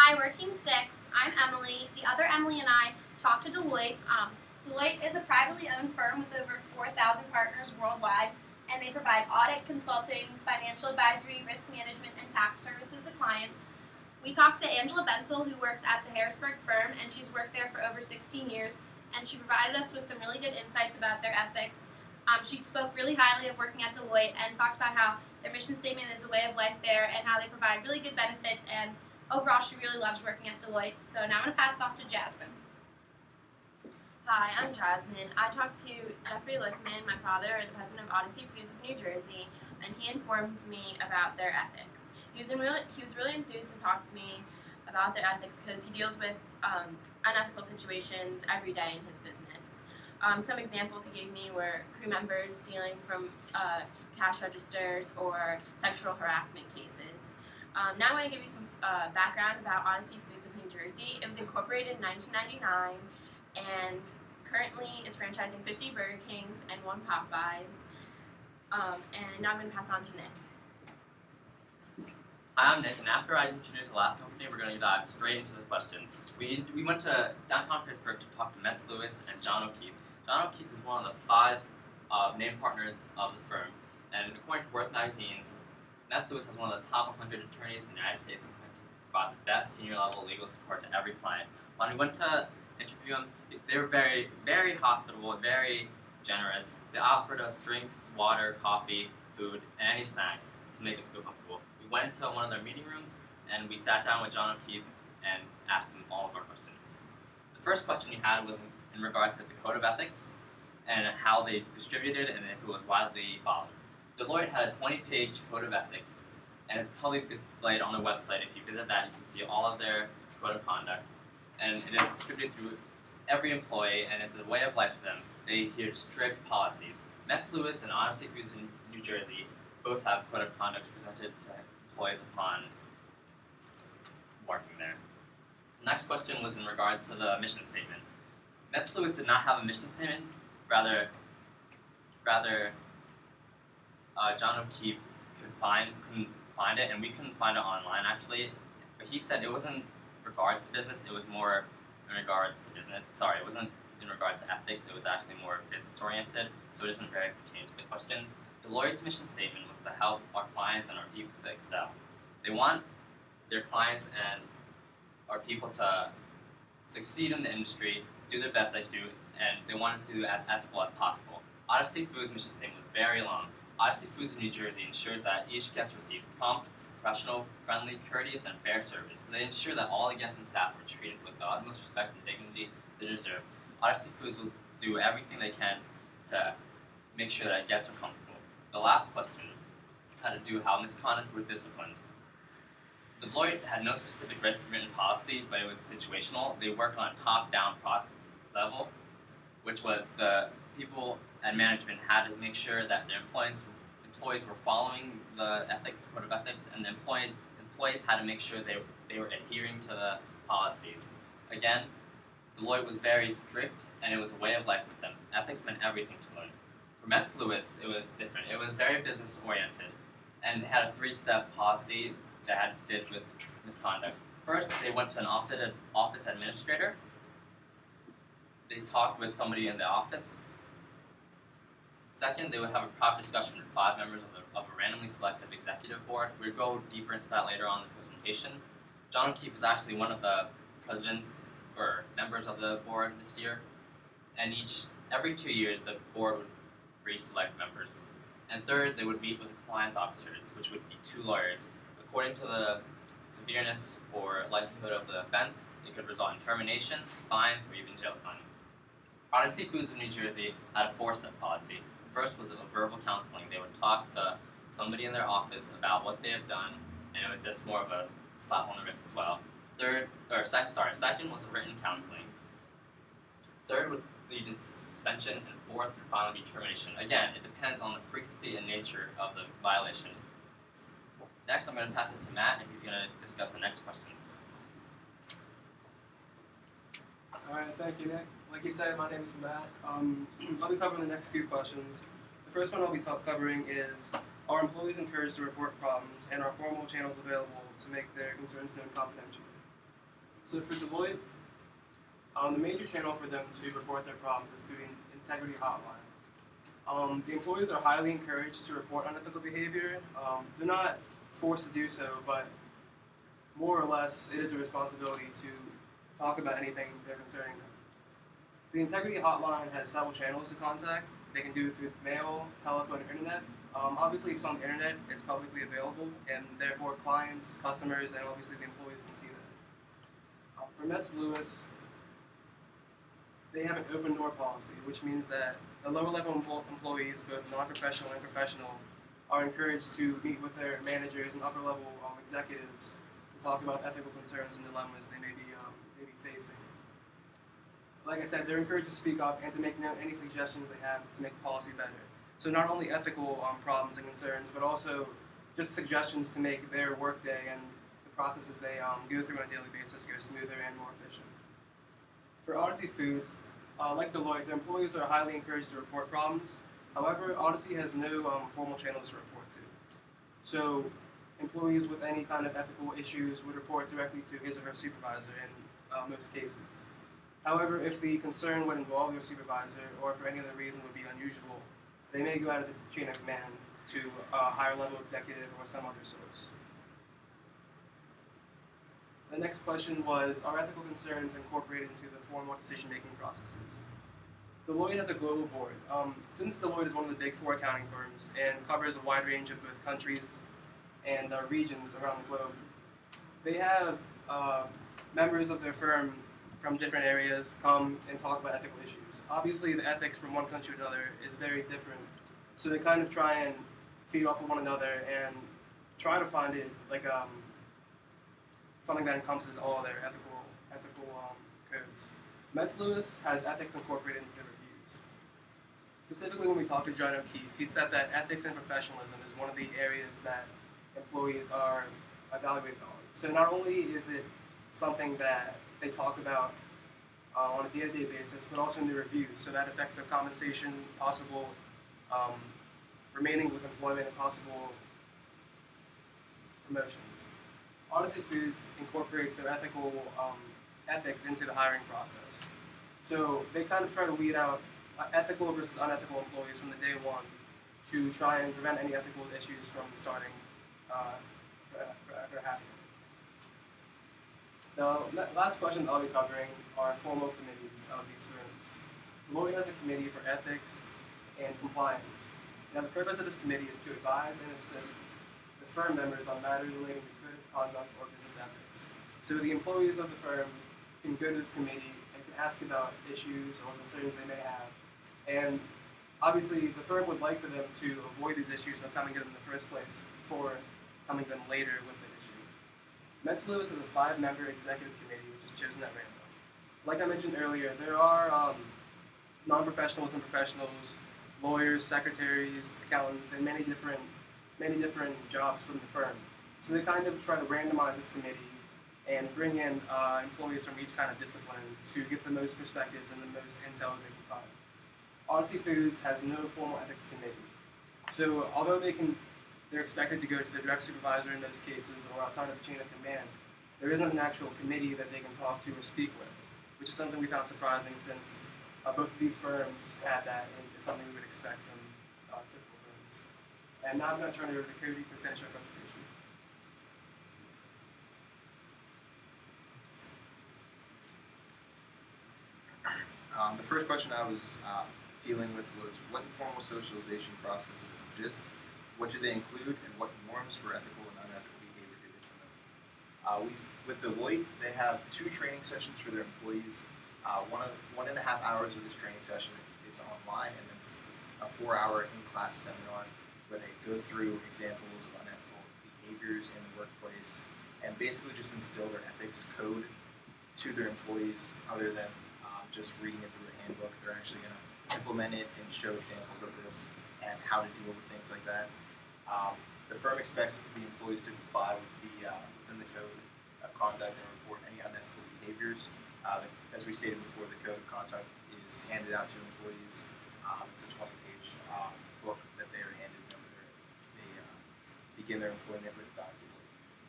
Hi, we're Team 6. I'm Emily. The other Emily and I talked to Deloitte. Deloitte is a privately owned firm with over 4,000 partners worldwide, and they provide audit, consulting, financial advisory, risk management, and tax services to clients. We talked to Angela Bensel, who works at the Harrisburg firm, and she's worked there for over 16 years, and she provided us with some really good insights about their ethics. She spoke really highly of working at Deloitte and talked about how their mission statement is a way of life there and how they provide really good benefits, and overall she really loves working at Deloitte. So now I'm going to pass it off to Jasmine. Hi, I'm Jasmine. I talked to Jeffrey Lickman, my father, the president of Odyssey Foods of New Jersey, and he informed me about their ethics. He was really enthused to talk to me about their ethics because he deals with unethical situations every day in his business. Some examples he gave me were crew members stealing from cash registers or sexual harassment cases. Now I'm going to give you some background about Odyssey Foods of New Jersey. It was incorporated in 1999 and currently is franchising 50 Burger Kings and 1 Popeyes. And now I'm going to pass on to Nick. Hi, I'm Nick, and after I introduce the last company, we're going to dive straight into the questions. We went to downtown Pittsburgh to talk to Metz Lewis and John O'Keefe. John O'Keefe is one of the 5 named partners of the firm, and according to Worth Magazine's, Metz Lewis has one of the top 100 attorneys in the United States and can provide the best senior-level legal support to every client. When we went to interview them, they were very, very hospitable, very generous. They offered us drinks, water, coffee, food, and any snacks to make us feel comfortable. We went to one of their meeting rooms, and we sat down with John O'Keefe and asked him all of our questions. The first question he had was in regards to the code of ethics and how they distributed and if it was widely followed. Deloitte had a 20-page code of ethics, and it's publicly displayed on their website. If you visit that, you can see all of their code of conduct. And it is distributed through every employee, and it's a way of life to them. They adhere to strict policies. Metz Lewis and Odyssey Foods in New Jersey both have code of conduct presented to employees upon working there. The next question was in regards to the mission statement. Metz Lewis did not have a mission statement, rather John O'Keefe couldn't find it, and we couldn't find it online actually. But he said it wasn't in regards to business, it was more in regards to business. Sorry, it wasn't in regards to ethics, it was actually more business oriented, so it isn't very pertaining to the question. Deloitte's mission statement was to help our clients and our people to excel. They want their clients and our people to succeed in the industry, do their best they do, and they want it to do as ethical as possible. Odyssey Foods' mission statement was very long. Odyssey Foods in New Jersey ensures that each guest receives prompt, professional, friendly, courteous, and fair service. They ensure that all the guests and staff are treated with the utmost respect and dignity they deserve. Odyssey Foods will do everything they can to make sure that guests are comfortable. The last question had to do how misconduct was disciplined. Deloitte had no specific written policy, but it was situational. They worked on a top-down project level, which was the people and management had to make sure that their employees were following the code of ethics, and the employees had to make sure they were adhering to the policies. Again, Deloitte was very strict, and it was a way of life with them. Ethics meant everything to them. For Metz Lewis, it was different. It was very business oriented, and they had a 3-step policy that did with misconduct. First, they went to an office administrator. They talked with somebody in the office. Second, they would have a proper discussion with 5 members of a randomly selected executive board. We'll go deeper into that later on in the presentation. John O'Keefe was actually one of the presidents or members of the board this year, and every 2 years the board would re-select members. And third, they would meet with the client's officers, which would be 2 lawyers. According to the severeness or likelihood of the offense, it could result in termination, fines, or even jail time. Odyssey Foods of New Jersey had a 4-step policy. First was a verbal counseling. They would talk to somebody in their office about what they have done, and it was just more of a slap on the wrist as well. Second was written counseling. Third would lead into suspension, and fourth would finally be termination. Again, it depends on the frequency and nature of the violation. Next, I'm going to pass it to Matt, and he's going to discuss the next questions. All right, thank you, Nick. Like you said, my name is Matt. I'll be covering the next few questions. The first one I'll be covering is, are employees encouraged to report problems, and are formal channels available to make their concerns known confidentially? So for Deloitte, the major channel for them to report their problems is through the integrity hotline. The employees are highly encouraged to report unethical behavior. They're not forced to do so, but more or less it is a responsibility to talk about anything they're concerning them. The integrity hotline has several channels to contact. They can do it through mail, telephone, or internet. Obviously, if it's on the internet, it's publicly available, and therefore clients, customers, and obviously the employees can see that. For Metz Lewis, they have an open door policy, which means that the lower level employees, both non-professional and professional, are encouraged to meet with their managers and upper level executives to talk about ethical concerns and dilemmas they may be facing. Like I said, they're encouraged to speak up and to make known any suggestions they have to make the policy better. So not only ethical problems and concerns, but also just suggestions to make their workday and the processes they go through on a daily basis go smoother and more efficient. For Odyssey Foods, like Deloitte, their employees are highly encouraged to report problems. However, Odyssey has no formal channels to report to. So employees with any kind of ethical issues would report directly to his or her supervisor in most cases. However, if the concern would involve their supervisor or for any other reason would be unusual, they may go out of the chain of command to a higher level executive or some other source. The next question was, are ethical concerns incorporated into the formal decision-making processes? Deloitte has a global board. Since Deloitte is one of the big four accounting firms and covers a wide range of both countries and regions around the globe, they have members of their firm from different areas come and talk about ethical issues. Obviously, the ethics from one country to another is very different, so they kind of try and feed off of one another and try to find it like something that encompasses all their ethical codes. Metz Lewis has ethics incorporated into their reviews. Specifically, when we talked to John O'Keefe, he said that ethics and professionalism is one of the areas that employees are evaluated on. So not only is it something that they talk about on a day-to-day basis, but also in the reviews. So that affects their compensation, possible remaining with employment, and possible promotions. Odyssey Foods incorporates their ethics into the hiring process. So they kind of try to weed out ethical versus unethical employees from the day one to try and prevent any ethical issues from starting for happening. The last question I'll be covering are formal committees of these firms. Deloitte has a committee for ethics and compliance. Now, the purpose of this committee is to advise and assist the firm members on matters relating to code of conduct or business ethics. So the employees of the firm can go to this committee and can ask about issues or concerns they may have. And obviously, the firm would like for them to avoid these issues by coming to them in the first place before coming to them later with an issue. Metz Lewis is a 5-member executive committee which is chosen at random. Like I mentioned earlier, there are non-professionals and professionals, lawyers, secretaries, accountants, and many different jobs within the firm. So they kind of try to randomize this committee and bring in employees from each kind of discipline to get the most perspectives and the most intel they can find. Odyssey Foods has no formal ethics committee. So although they're expected to go to the direct supervisor in those cases or outside of the chain of command, there isn't an actual committee that they can talk to or speak with, which is something we found surprising since both of these firms had that, and it's something we would expect from typical firms. And now I'm going to turn it over to Cody to finish our presentation. The first question I was dealing with was, what informal socialization processes exist? What do they include, and what norms for ethical and unethical behavior do they promote? With Deloitte, they have 2 training sessions for their employees. 1.5 hours of this training session is online, and then a 4-hour in-class seminar where they go through examples of unethical behaviors in the workplace and basically just instill their ethics code to their employees other than just reading it through a handbook. They're actually going to implement it and show examples of this and how to deal with things like that. The firm expects the employees to comply with within the code of conduct and report any unethical behaviors. As we stated before, the code of conduct is handed out to employees. It's a 20-page book that they are handed whenever they begin their employment with Deloitte.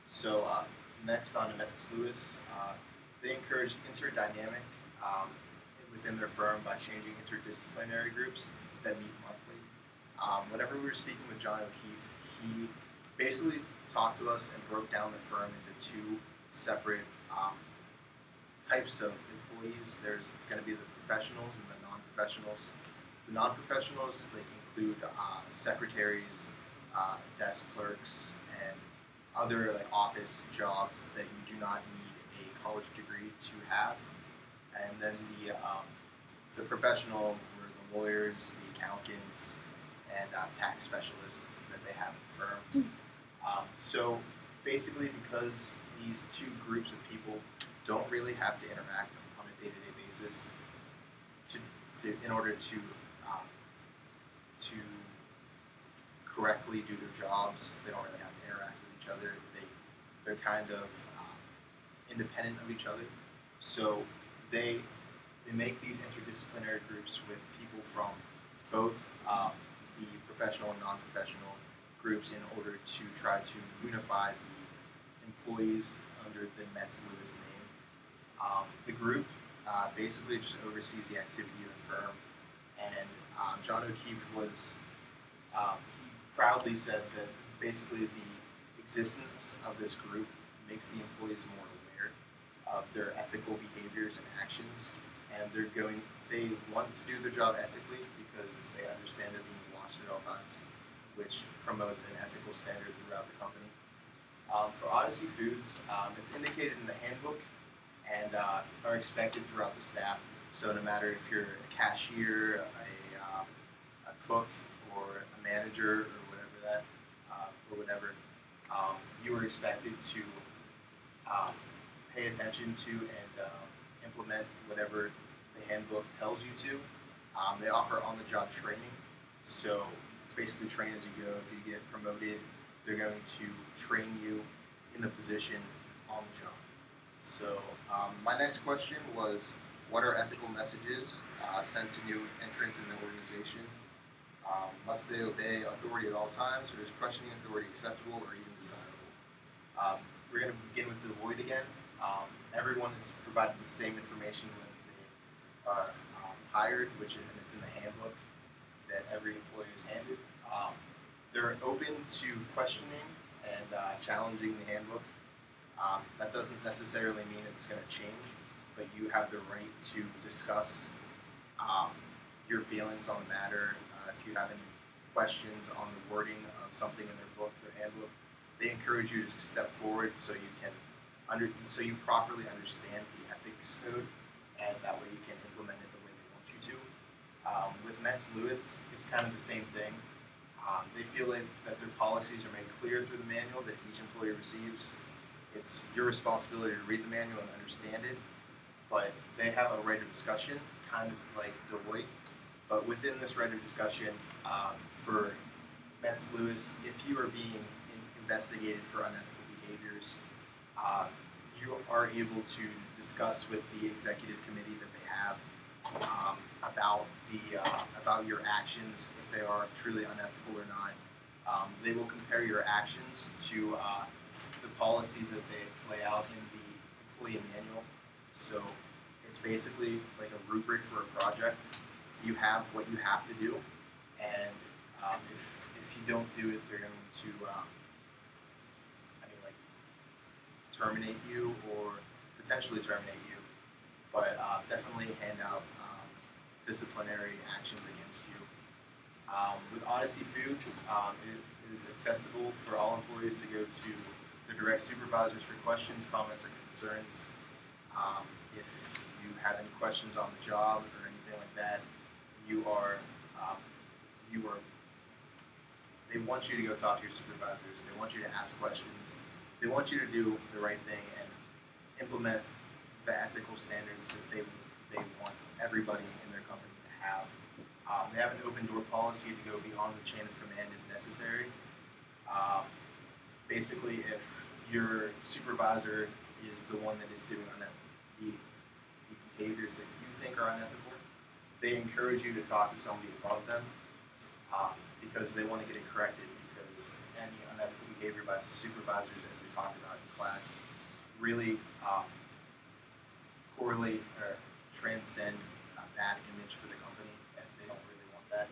So next on to Metz Lewis, they encourage interdynamic within their firm by changing interdisciplinary groups that meet monthly. Whenever we were speaking with John O'Keefe, he basically talked to us and broke down the firm into two separate types of employees. There's going to be the professionals and the non-professionals. The non-professionals include secretaries, desk clerks, and other office jobs that you do not need a college degree to have. And then the professional were the lawyers, the accountants, and tax specialists that they have in the firm. So basically, because these two groups of people don't really have to interact on a day-to-day basis in order to correctly do their jobs, they don't really have to interact with each other. They're kind of independent of each other. So they make these interdisciplinary groups with people from both the professional and non-professional groups in order to try to unify the employees under the Metz-Lewis name. The group basically just oversees the activity of the firm, and John O'Keefe he proudly said that basically the existence of this group makes the employees more aware of their ethical behaviors and actions, and they want to do their job ethically because they understand they're being watched at all times, which promotes an ethical standard throughout the company. For Odyssey Foods, it's indicated in the handbook and are expected throughout the staff. So no matter if you're a cashier, a cook, or a manager, or whatever, you are expected to pay attention to and implement whatever the handbook tells you to. They offer on-the-job training, so it's basically train as you go. If you get promoted, they're going to train you in the position on the job. So my next question was, what are ethical messages sent to new entrants in the organization? Must they obey authority at all times, or is questioning authority acceptable or even desirable? We're going to begin with Deloitte again. Everyone is provided the same information when they are hired, and it's in the handbook that every employee is handed. They're open to questioning and challenging the handbook. That doesn't necessarily mean it's going to change, but you have the right to discuss your feelings on the matter. If you have any questions on the wording of something in their handbook, they encourage you to step forward so you can properly understand the ethics code, and that way you can implement it the way they want you to. With Metz-Lewis, it's kind of the same thing. They feel that their policies are made clear through the manual that each employee receives. It's your responsibility to read the manual and understand it, but they have a right of discussion, kind of like Deloitte. But within this right of discussion, for Metz-Lewis, if you are being investigated for unethical behaviors, you are able to discuss with the executive committee that they have about your actions, if they are truly unethical or not. They will compare your actions to the policies that they lay out in the employee manual. So it's basically like a rubric for a project. You have what you have to do, and if you don't do it, they're going to terminate you or potentially terminate you, but definitely hand out disciplinary actions against you. With Odyssey Foods, it is accessible for all employees to go to their direct supervisors for questions, comments, or concerns. If you have any questions on the job or anything like that, they want you to go talk to your supervisors. They want you to ask questions. They want you to do the right thing and implement the ethical standards that they want everybody in their company to have. They have an open door policy to go beyond the chain of command if necessary. Basically, if your supervisor is the one that is doing the behaviors that you think are unethical, they encourage you to talk to somebody above them because they want to get it corrected, because any unethical behavior by supervisors, as we talked about in class, really correlate or transcend a bad image for the company, and they don't really want that.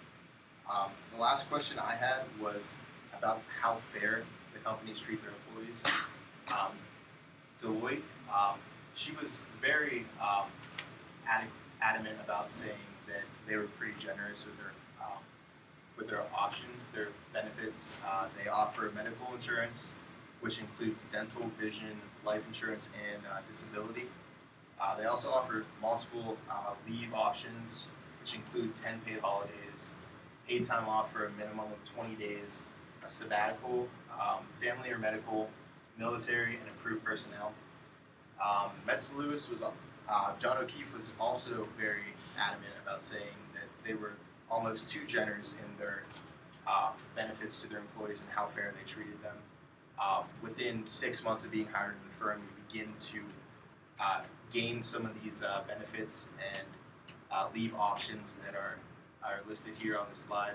The last question I had was about how fair the companies treat their employees. Deloitte, she was very adamant about saying that they were pretty generous with their option, their benefits. They offer medical insurance, which includes dental, vision, life insurance, and disability. They also offer multiple leave options, which include 10 paid holidays, paid time off for a minimum of 20 days, a sabbatical, family or medical, military, and approved personnel. Metz Lewis was John O'Keefe was also very adamant about saying that they were almost too generous in their benefits to their employees and how fair they treated them. Within 6 months of being hired in the firm, you begin to gain some of these benefits and leave options that are listed here on the slide.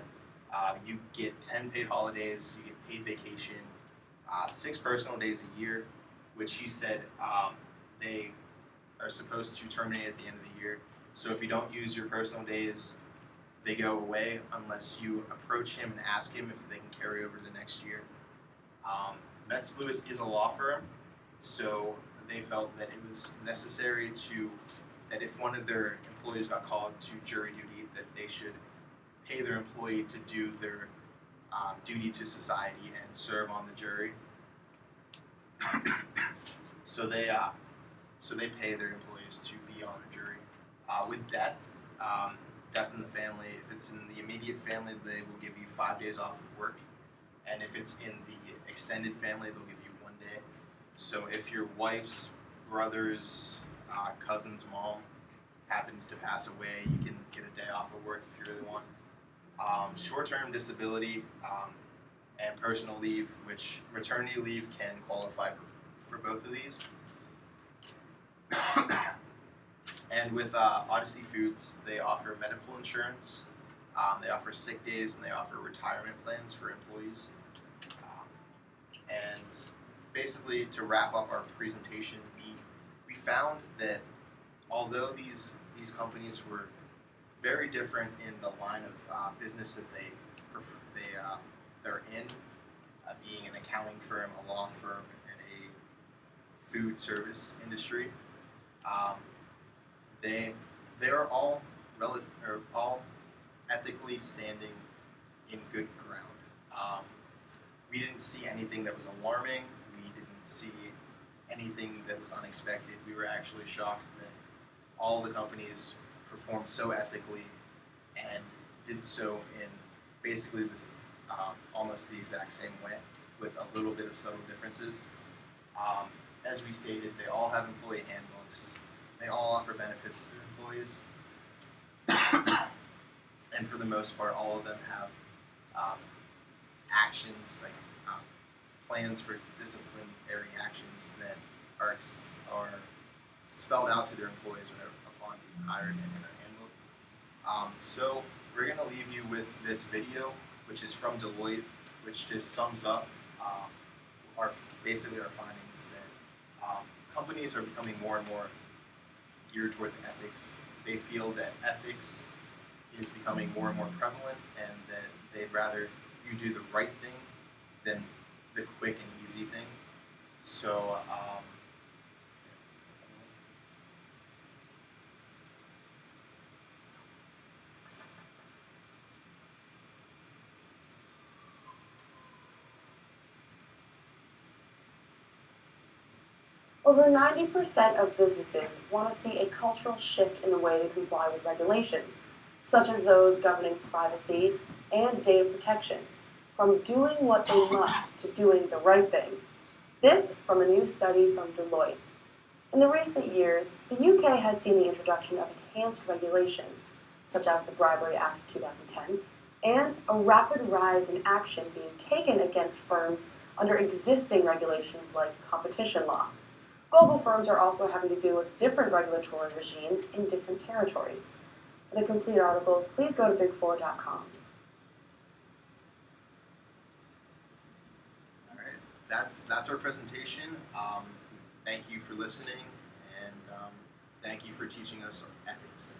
You get 10 paid holidays, you get paid vacation, 6 personal days a year, which he said they are supposed to terminate at the end of the year. So if you don't use your personal days, they go away unless you approach him and ask him if they can carry over the next year. Metz Lewis is a law firm, so they felt that it was necessary that if one of their employees got called to jury duty, that they should pay their employee to do their duty to society and serve on the jury. So they pay their employees to be on a jury. With death in the family, if it's in the immediate family, they will give you 5 days off of work. And if it's in the extended family, they'll give you 1 day. So if your wife's brother's cousin's mom happens to pass away, you can get a day off of work if you really want. Short-term disability and personal leave, which maternity leave can qualify for both of these. And with Odyssey Foods, they offer medical insurance, they offer sick days, and they offer retirement plans for employees. And basically, to wrap up our presentation, we found that although these companies were very different in the line of business that they're in, being an accounting firm, a law firm, and a food service industry, they are all ethically standing in good ground. We didn't see anything that was alarming. We didn't see anything that was unexpected. We were actually shocked that all the companies performed so ethically and did so in basically almost the exact same way, with a little bit of subtle differences. As we stated, they all have employee handbooks. They all offer benefits to their employees. And for the most part, all of them have actions, like plans for disciplinary actions that are spelled out to their employees upon being hired and in their handbook. So we're going to leave you with this video, which is from Deloitte, which just sums up basically our findings that companies are becoming more and more geared towards ethics. They feel that ethics is becoming more and more prevalent, and that they'd rather you do the right thing than the quick and easy thing. So Over 90% of businesses want to see a cultural shift in the way they comply with regulations, such as those governing privacy and data protection, from doing what they must to doing the right thing. This from a new study from Deloitte. In the recent years, the UK has seen the introduction of enhanced regulations, such as the Bribery Act of 2010, and a rapid rise in action being taken against firms under existing regulations like competition law. Global firms are also having to deal with different regulatory regimes in different territories. For the complete article, please go to big4.com. All right, that's our presentation. Thank you for listening, and thank you teaching us are ethics.